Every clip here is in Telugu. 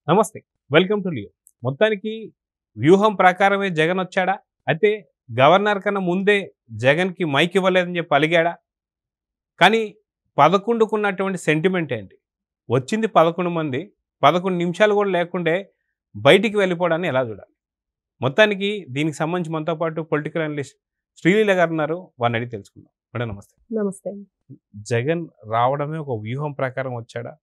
నమస్తే, వెల్కమ్ టు లియో. మొత్తానికి వ్యూహం ప్రకారమే జగన్ వచ్చాడా? అయితే గవర్నర్ కన్నా ముందే జగన్కి మైక్ ఇవ్వలేదని చెప్పి అలిగాడా? కానీ 11కు ఉన్నటువంటి సెంటిమెంట్ ఏంటి? వచ్చింది 11 మంది, 11 నిమిషాలు కూడా లేకుండే బయటికి వెళ్ళిపోవడాన్ని ఎలా చూడాలి? మొత్తానికి దీనికి సంబంధించి మనతో పాటు పొలిటికల్ అనలిస్ట్ శ్రీలీల గారు ఉన్నారు. వారిని అడిగి తెలుసుకుందాం. మేడం నమస్తే. నమస్తే. జగన్ రావడమే ఒక వ్యూహం ప్రకారం వచ్చాడా?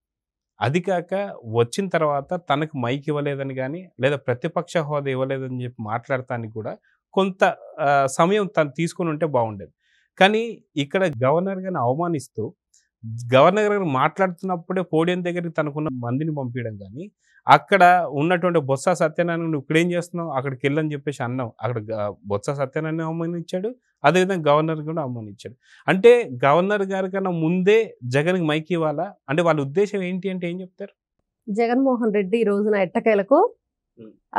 అది కాక వచ్చిన తర్వాత తనకు మైక్ ఇవ్వలేదని కానీ లేదా ప్రతిపక్ష హోదా ఇవ్వలేదని చెప్పి మాట్లాడటానికి కూడా కొంత సమయం తను తీసుకుని ఉంటే బాగుండేది. కానీ ఇక్కడ గవర్నర్ గారిని అవమానిస్తూ గవర్నర్ గారు మాట్లాడుతున్నప్పుడే పోడియం దగ్గరికి తనకున్న మందిని పంపించడం కానీ, అక్కడ ఉన్నటువంటి బొత్స సత్యనారాయణ నువ్వు ఇక్కడేం చేస్తున్నావు, అక్కడికి వెళ్ళని చెప్పేసి అన్నావు. అక్కడ బొత్స సత్యనారాయణ అవమానించాడు, అదేవిధంగా గవర్నర్ కూడా అవమానించాడు. అంటే గవర్నర్ గారి కన్నా ముందే జగన్కి మైక్ ఇవ్వాలా? అంటే వాళ్ళ ఉద్దేశం ఏంటి అంటే ఏం చెప్తారు? జగన్మోహన్ రెడ్డి ఈ రోజున ఎట్టకేలకు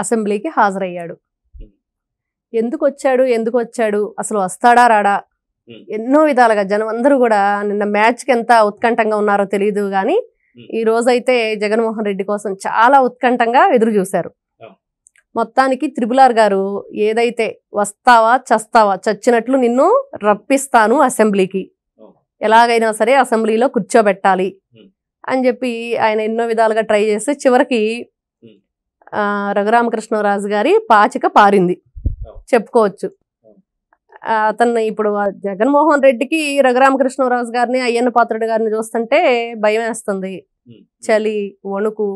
అసెంబ్లీకి హాజరయ్యాడు. ఎందుకు వచ్చాడు, అసలు వస్తాడా రాడా, ఎన్నో విధాలుగా జనం అందరూ కూడా నిన్న మ్యాచ్కి ఎంత ఉత్కంఠంగా ఉన్నారో తెలియదు కానీ ఈ రోజైతే జగన్మోహన్ రెడ్డి కోసం చాలా ఉత్కంఠంగా ఎదురు చూశారు. మొత్తానికి త్రిపులార్ గారు ఏదైతే వస్తావా చస్తావా, చచ్చినట్లు నిన్ను రప్పిస్తాను అసెంబ్లీకి, ఎలాగైనా సరే అసెంబ్లీలో కూర్చోబెట్టాలి అని చెప్పి ఆయన ఎన్నో విధాలుగా ట్రై చేసి చివరికి రఘురామకృష్ణరాజు గారి పాచిక పారింది చెప్పుకోవచ్చు. అతన్ని ఇప్పుడు జగన్మోహన్ రెడ్డికి రఘురామకృష్ణరాజు గారిని, అయ్యన్న పాత్రుడు గారిని చూస్తుంటే భయం వేస్తుంది. చలి, వణుకు,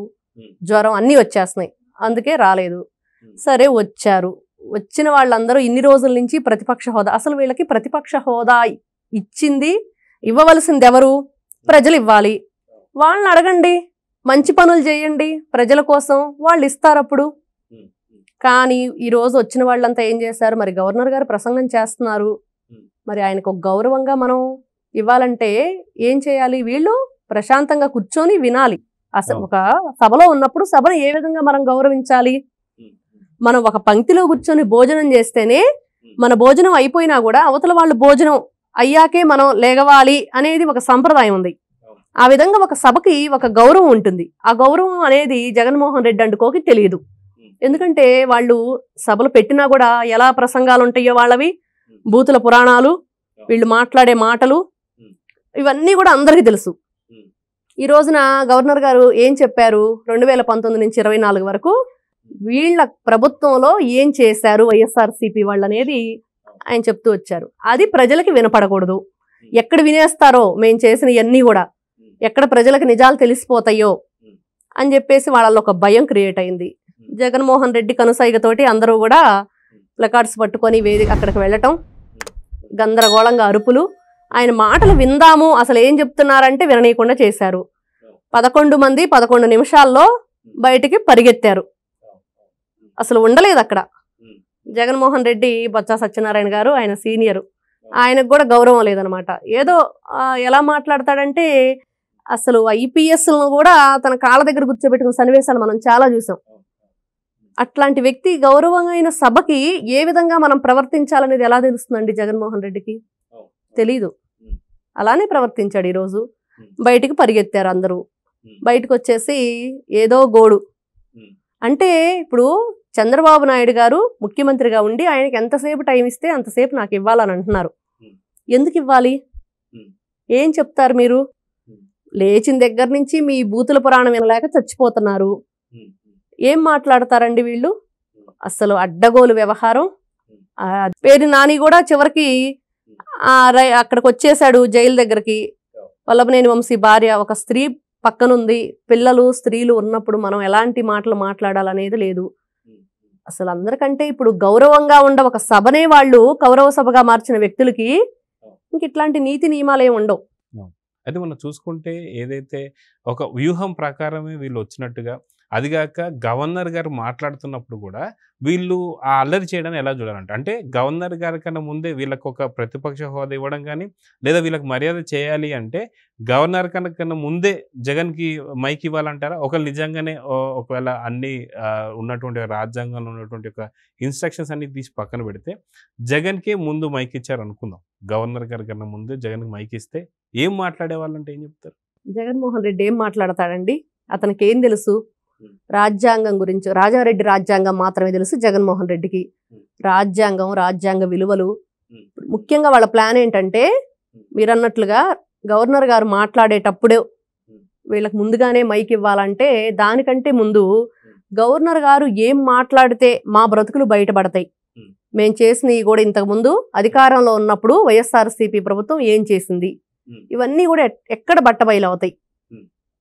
జ్వరం అన్నీ వచ్చేస్తున్నాయి. అందుకే రాలేదు. సరే వచ్చారు. వచ్చిన వాళ్ళందరూ ఇన్ని రోజుల నుంచి ప్రతిపక్ష హోదా, అసలు వీళ్ళకి ప్రతిపక్ష హోదా ఇవ్వవలసింది ఎవరు? ప్రజలు ఇవ్వాలి. వాళ్ళని అడగండి, మంచి పనులు చేయండి ప్రజల కోసం, వాళ్ళు ఇస్తారు అప్పుడు. కానీ ఈరోజు వచ్చిన వాళ్ళంతా ఏం చేశారు? మరి గవర్నర్ గారు ప్రసంగం చేస్తున్నారు, మరి ఆయనకు ఒక గౌరవంగా మనం ఇవ్వాలంటే ఏం చేయాలి? వీళ్ళు ప్రశాంతంగా కూర్చొని వినాలి. అసలు ఒక సభలో ఉన్నప్పుడు సభను ఏ విధంగా మనం గౌరవించాలి? మనం ఒక పంక్తిలో కూర్చొని భోజనం చేస్తేనే మన భోజనం అయిపోయినా కూడా అవతల వాళ్ళు భోజనం అయ్యాకే మనం లేగవాలి అనేది ఒక సంప్రదాయం ఉంది. ఆ విధంగా ఒక సభకి ఒక గౌరవం ఉంటుంది. ఆ గౌరవం అనేది జగన్మోహన్ రెడ్డి అంటుకోకి తెలియదు. ఎందుకంటే వాళ్ళు సభలు పెట్టినా కూడా ఎలా ప్రసంగాలు ఉంటాయో వాళ్ళవి, బూతుల పురాణాలు, వీళ్ళు మాట్లాడే మాటలు, ఇవన్నీ కూడా అందరికీ తెలుసు. ఈ రోజున గవర్నర్ గారు ఏం చెప్పారు? 2019 నుంచి 24 వరకు వీళ్ళ ప్రభుత్వంలో ఏం చేశారు వైఎస్ఆర్సీపీ వాళ్ళు అనేది ఆయన చెప్తూ వచ్చారు. అది ప్రజలకి వినపడకూడదు. ఎక్కడ వినేస్తారో మేము చేసిన ఇవన్నీ కూడా, ఎక్కడ ప్రజలకు నిజాలు తెలిసిపోతాయో అని చెప్పేసి వాళ్ళలో ఒక భయం క్రియేట్ అయింది. జగన్మోహన్ రెడ్డి కనుసైగతోటి అందరూ కూడా ప్లకార్డ్స్ పట్టుకొని వేదిక అక్కడికి వెళ్ళటం, గందరగోళంగా అరుపులు, ఆయన మాటలు విందాము అసలు ఏం చెప్తున్నారంటే విననీయకుండా చేశారు. 11 మంది 11 నిమిషాల్లో బయటికి పరిగెత్తారు. అసలు ఉండలేదు అక్కడ. జగన్మోహన్ రెడ్డి, బొత్స సత్యనారాయణ గారు ఆయన సీనియరు, ఆయనకు కూడా గౌరవం లేదనమాట. ఏదో ఎలా మాట్లాడతాడంటే అసలు ఐపీఎస్లను కూడా తన కాళ్ళ దగ్గర కూర్చోబెట్టుకున్న సన్నివేశాలు మనం చాలా చూసాం. అట్లాంటి వ్యక్తి గౌరవమైన సభకి ఏ విధంగా మనం ప్రవర్తించాలనేది ఎలా తెలుస్తుందండి జగన్మోహన్ రెడ్డికి? తెలీదు. అలానే ప్రవర్తించాడు. ఈరోజు బయటికి పరిగెత్తారు అందరూ. బయటకు వచ్చేసి ఏదో గోడు అంటే, ఇప్పుడు చంద్రబాబు నాయుడు గారు ముఖ్యమంత్రిగా ఉండి ఆయనకి ఎంతసేపు టైం ఇస్తే అంతసేపు నాకు ఇవ్వాలని అంటున్నారు. ఎందుకు ఇవ్వాలి? ఏం చెప్తారు మీరు? లేచిన దగ్గర నుంచి మీ బూతుల పురాణం వినలేక చచ్చిపోతున్నారు. ఏం మాట్లాడతారండి వీళ్ళు? అసలు అడ్డగోలు వ్యవహారం. పేరు నాని కూడా చివరికి అక్కడికి వచ్చేసాడు జైలు దగ్గరికి. వల్లభనేని వంశీ భార్య ఒక స్త్రీ పక్కనుంది, పిల్లలు స్త్రీలు ఉన్నప్పుడు మనం ఎలాంటి మాటలు మాట్లాడాలనేది లేదు. అసలు అందరికంటే ఇప్పుడు గౌరవంగా ఉండ ఒక సభనే వాళ్ళు కౌరవ సభగా మార్చిన వ్యక్తులకి ఇంక ఇట్లాంటి నీతి నియమాలు ఏమి ఉండవు. అయితే మనం చూసుకుంటే ఏదైతే ఒక వ్యూహం ప్రకారమే వీళ్ళు వచ్చినట్టుగా, అదిగాక గవర్నర్ గారు మాట్లాడుతున్నప్పుడు కూడా వీళ్ళు ఆ అల్లరి చేయడాన్ని ఎలా చూడాలంటే, అంటే గవర్నర్ గారి కన్నా ముందే వీళ్ళకి ఒక ప్రతిపక్ష హోదా ఇవ్వడం కానీ, లేదా వీళ్ళకి మర్యాద చేయాలి అంటే గవర్నర్ కన్నా ముందే జగన్కి మైక్ ఇవ్వాలంటారా? ఒకవేళ నిజంగానే ఒకవేళ అన్ని ఉన్నటువంటి రాజ్యాంగంలో ఉన్నటువంటి ఒక ఇన్స్ట్రక్షన్స్ అన్ని తీసి పక్కన పెడితే జగన్కే ముందు మైక్ ఇచ్చారు అనుకుందాం. గవర్నర్ గారి కన్నా ముందే జగన్కి మైక్ ఇస్తే ఏం మాట్లాడే వాళ్ళంటే ఏం చెప్తారు? జగన్మోహన్ రెడ్డి ఏం మాట్లాడతాడండి? అతనికి ఏం తెలుసు? రాజ్యాంగం గురించి, రాజారెడ్డి రాజ్యాంగం మాత్రమే తెలుసు జగన్మోహన్ రెడ్డికి. రాజ్యాంగం, రాజ్యాంగ విలువలు, ముఖ్యంగా వాళ్ళ ప్లాన్ ఏంటంటే మీరన్నట్లుగా గవర్నర్ గారు మాట్లాడేటప్పుడే వీళ్ళకి ముందుగానే మైక్ ఇవ్వాలంటే దానికంటే ముందు గవర్నర్ గారు ఏం మాట్లాడితే మా బ్రతుకులు బయటపడతాయి, మేము చేసినవి కూడా ఇంతకు ముందు అధికారంలో ఉన్నప్పుడు వైఎస్ఆర్సీపీ ప్రభుత్వం ఏం చేసింది, ఇవన్నీ కూడా ఎక్కడ బట్టబయలవుతాయి.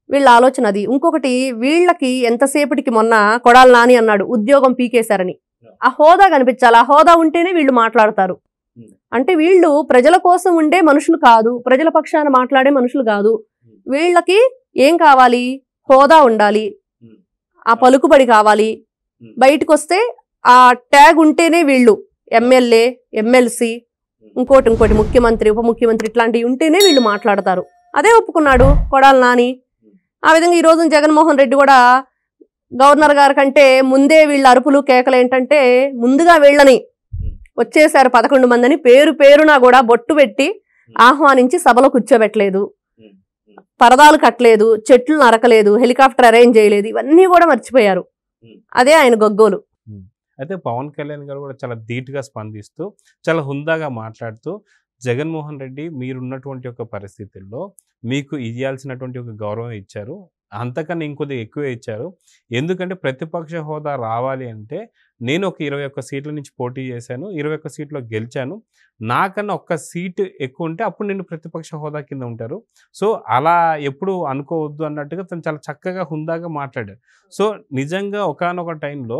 వీళ్ళ ఆలోచన అది. ఇంకొకటి, వీళ్ళకి ఎంతసేపటికి మొన్న కొడాలి నాని అన్నాడు ఉద్యోగం పీకేశారని. ఆ హోదా కనిపించాలి, ఆ హోదా ఉంటేనే వీళ్ళు మాట్లాడతారు. అంటే వీళ్ళు ప్రజల కోసం ఉండే మనుషులు కాదు, ప్రజల పక్షాన మాట్లాడే మనుషులు కాదు. వీళ్ళకి ఏం కావాలి? హోదా ఉండాలి, ఆ పలుకుబడి కావాలి. బయటకు వస్తే ఆ ట్యాగ్ ఉంటేనే వీళ్ళు ఎమ్మెల్యే, ఎమ్మెల్సీ, ఇంకోటి ముఖ్యమంత్రి, ఉప ముఖ్యమంత్రి ఇట్లాంటివి ఉంటేనే వీళ్ళు మాట్లాడతారు. అదే ఒప్పుకున్నాడు కొడాలి నాని. ఆ విధంగా ఈ రోజు జగన్మోహన్ రెడ్డి కూడా గవర్నర్ గారి కంటే ముందే వీళ్ళ అరుపులు కేకలు ఏంటంటే ముందుగా వీళ్ళని వచ్చేసారు 11 మందిని పేరున కూడా బొట్టు పెట్టి ఆహ్వానించి సభలో కూర్చోబెట్టలేదు, పరదాలు కట్టలేదు, చెట్లు నరకలేదు, హెలికాప్టర్ అరేంజ్ చేయలేదు, ఇవన్నీ కూడా మర్చిపోయారు. అదే ఆయన గొగ్గోలు. అయితే పవన్ కళ్యాణ్ గారు కూడా చాలా ధీటుగా స్పందిస్తూ చాలా హుందాగా మాట్లాడుతూ జగన్మోహన్ రెడ్డి మీరున్నటువంటి ఒక పరిస్థితుల్లో మీకు ఇవ్వాల్సినటువంటి ఒక గౌరవం ఇచ్చారు, అంతకన్నా ఇంకొద్దిగా ఎక్కువ ఇచ్చారు. ఎందుకంటే ప్రతిపక్ష హోదా రావాలి అంటే నేను ఒక 21 సీట్ల నుంచి పోటీ చేశాను, 21 సీట్లో గెలిచాను, నాకన్నా ఒక్క సీటు ఎక్కువ ఉంటే అప్పుడు నేను ప్రతిపక్ష హోదా కింద ఉంటారు. సో అలా ఎప్పుడు అనుకోవద్దు అన్నట్టుగా తను చాలా చక్కగా హుందాగా మాట్లాడారు. సో నిజంగా ఒకానొక టైంలో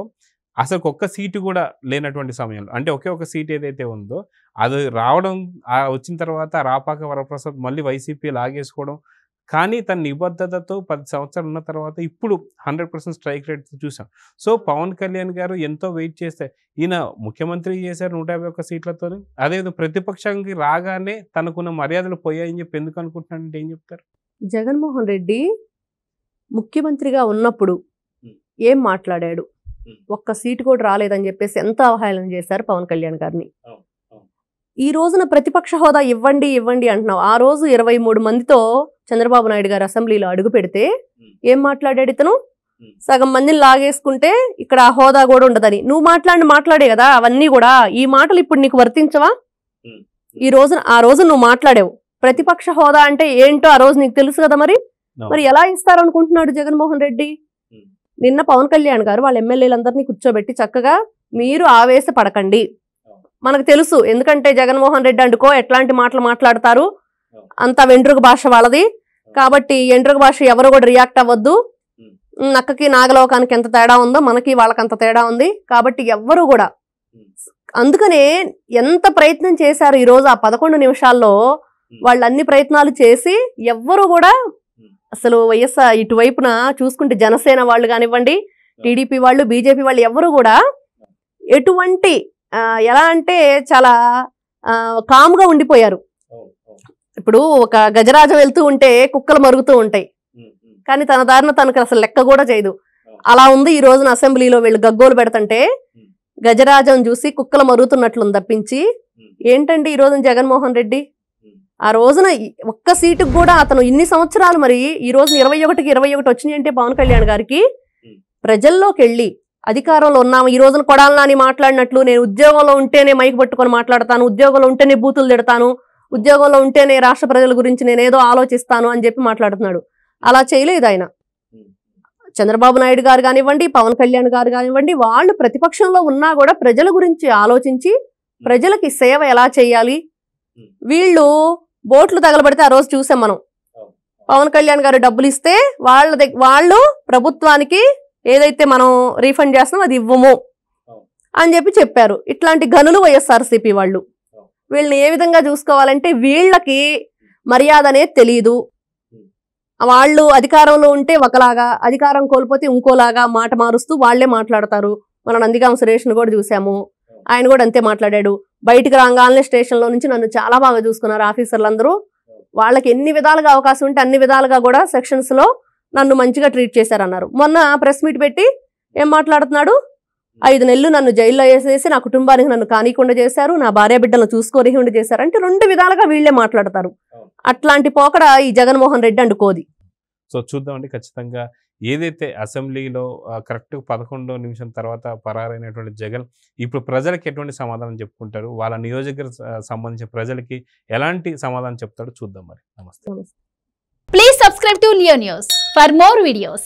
అసలు ఒక్క సీటు కూడా లేనటువంటి సమయంలో, అంటే ఒకే ఒక సీట్ ఏదైతే ఉందో అది రావడం, వచ్చిన తర్వాత రాపాక వరప్రసాద్ మళ్ళీ వైసీపీ లాగేసుకోవడం, కానీ తన నిబద్ధతతో 10 సంవత్సరాలు ఉన్న తర్వాత ఇప్పుడు 100% స్ట్రైక్ రేట్ చూసాం. సో పవన్ కళ్యాణ్ గారు ఎంతో వెయిట్ చేస్తే ఈయన ముఖ్యమంత్రి చేశారు 151 సీట్లతో, అదేవిధంగా ప్రతిపక్షానికి రాగానే తనకున్న మర్యాదలు పోయాయని చెప్పి ఎందుకు అనుకుంటున్నానంటే ఏం చెప్తారు? జగన్మోహన్ రెడ్డి ముఖ్యమంత్రిగా ఉన్నప్పుడు ఏం మాట్లాడాడు? ఒక్క సీటు కూడా రాలేదని చెప్పేసి ఎంత అవహేళన చేశారు పవన్ కళ్యాణ్ గారిని. ఈ రోజున ప్రతిపక్ష హోదా ఇవ్వండి అంటున్నావు. ఆ రోజు 23 మందితో చంద్రబాబు నాయుడు గారు అసెంబ్లీలో అడుగు పెడితే ఏం మాట్లాడాడు ఇతను? సగం మందిని లాగేసుకుంటే ఇక్కడ ఆ హోదా కూడా ఉండదని. నువ్వు మాట్లాడే కదా అవన్నీ కూడా. ఈ మాటలు ఇప్పుడు నీకు వర్తించవా? ఆ రోజు నువ్వు మాట్లాడావు. ప్రతిపక్ష హోదా అంటే ఏంటో ఆ రోజు నీకు తెలుసు కదా. మరి ఎలా ఇస్తారనుకుంటున్నాడు జగన్మోహన్ రెడ్డి? నిన్న పవన్ కళ్యాణ్ గారు వాళ్ళ ఎమ్మెల్యేలందరినీ కూర్చోబెట్టి చక్కగా మీరు ఆవేశపడకండి, మనకు తెలుసు ఎందుకంటే జగన్మోహన్ రెడ్డి అండుకో ఎట్లాంటి మాటలు మాట్లాడతారు, అంత వెంట్రుక భాష వాళ్ళది, కాబట్టి వెంట్రుక భాష ఎవరు కూడా రియాక్ట్ అవ్వద్దు, నక్కకి నాగలోకానికి ఎంత తేడా ఉందో మనకి వాళ్ళకంత తేడా ఉంది, కాబట్టి ఎవ్వరు కూడా. అందుకనే ఎంత ప్రయత్నం చేశారు ఈరోజు ఆ 11 నిమిషాల్లో, వాళ్ళు అన్ని ప్రయత్నాలు చేసి ఎవ్వరు కూడా అసలు వైఎస్ఆర్ ఇటువైపున చూసుకుంటే జనసేన వాళ్ళు కానివ్వండి, టీడీపీ వాళ్ళు, బీజేపీ వాళ్ళు ఎవరు కూడా ఎటువంటి ఎలా అంటే చాలా కామ్గా ఉండిపోయారు. ఇప్పుడు ఒక గజరాజం వెళ్తూ ఉంటే కుక్కలు మరుగుతూ ఉంటాయి, కానీ తన దారిన తనకు అసలు లెక్క కూడా చేయదు. అలా ఉంది ఈ రోజున అసెంబ్లీలో వీళ్ళు గగ్గోలు పెడుతుంటే గజరాజం చూసి కుక్కలు మరుగుతున్నట్లు తప్పించి ఏంటండి ఈ రోజున జగన్మోహన్ రెడ్డి? ఆ రోజున ఒక్క సీటుకు కూడా అతను ఇన్ని సంవత్సరాలు, మరి ఈ రోజున 21కి 21 వచ్చినాయి అంటే పవన్ కళ్యాణ్ గారికి ప్రజల్లోకి వెళ్ళి అధికారంలో ఉన్నాము. ఈ రోజున కొడాలి నాని మాట్లాడినట్లు నేను ఉద్యోగంలో ఉంటేనే మైక్ పట్టుకొని మాట్లాడతాను, ఉద్యోగంలో ఉంటేనే బూతులు తిడతాను, ఉద్యోగంలో ఉంటేనే రాష్ట్ర ప్రజల గురించి నేనేదో ఆలోచిస్తాను అని చెప్పి మాట్లాడుతున్నాడు. అలా చేయలేదు ఆయన. చంద్రబాబు నాయుడు గారు కానివ్వండి, పవన్ కళ్యాణ్ గారు కానివ్వండి, వాళ్ళు ప్రతిపక్షంలో ఉన్నా కూడా ప్రజల గురించి ఆలోచించి ప్రజలకి సేవ ఎలా చేయాలి, వీళ్ళు బోట్లు తగలబడితే ఆ రోజు చూసాం మనం. పవన్ కళ్యాణ్ గారు డబ్బులు ఇస్తే వాళ్ళు ప్రభుత్వానికి ఏదైతే మనం రీఫండ్ చేస్తున్నాం అది ఇవ్వము అని చెప్పారు. ఇట్లాంటి గనులు వైఎస్ఆర్సీపీ వాళ్ళు. వీళ్ళని ఏ విధంగా చూసుకోవాలంటే వీళ్ళకి మర్యాద అనేది తెలియదు. వాళ్ళు అధికారంలో ఉంటే ఒకలాగా, అధికారం కోల్పోతే ఇంకోలాగా మాట మారుస్తూ వాళ్లే మాట్లాడతారు. మనం నందిగామ సురేష్ను కూడా చూసాము, ఆయన కూడా అంతే మాట్లాడాడు. బయటికి రాగానే స్టేషన్లో నుంచి నన్ను చాలా బాగా చూసుకున్నారు ఆఫీసర్లందరూ, వాళ్ళకి ఎన్ని విధాలుగా అవకాశం ఉంటే అన్ని విధాలుగా కూడా సెక్షన్స్లో నన్ను మంచిగా ట్రీట్ చేశారన్నారు. మొన్న ప్రెస్ మీట్ పెట్టి ఏం మాట్లాడుతున్నాడు? 5 నెలలు నన్ను జైల్లో వేసేసి నా కుటుంబానికి నన్ను కానీకుండా చేశారు, నా భార్య బిడ్డలను చూసుకోలేకుండా చేశారు అంటే 2 విధాలుగా వీళ్లే మాట్లాడతారు. అట్లాంటి పోకడ ఈ జగన్మోహన్ రెడ్డి అండుకోది. సో చూద్దామండి ఖచ్చితంగా ఏదైతే అసెంబ్లీలో కరెక్ట్ 11 నిమిషం తర్వాత పరారైనటువంటి జగన్ ఇప్పుడు ప్రజలకి ఎటువంటి సమాధానం చెప్పుకుంటారు, వాళ్ళ నియోజకవర్గ సంబంధించిన ప్రజలకి ఎలాంటి సమాధానం చెప్తాడో చూద్దాం మరి. నమస్తే. Please subscribe to Leo News for more videos.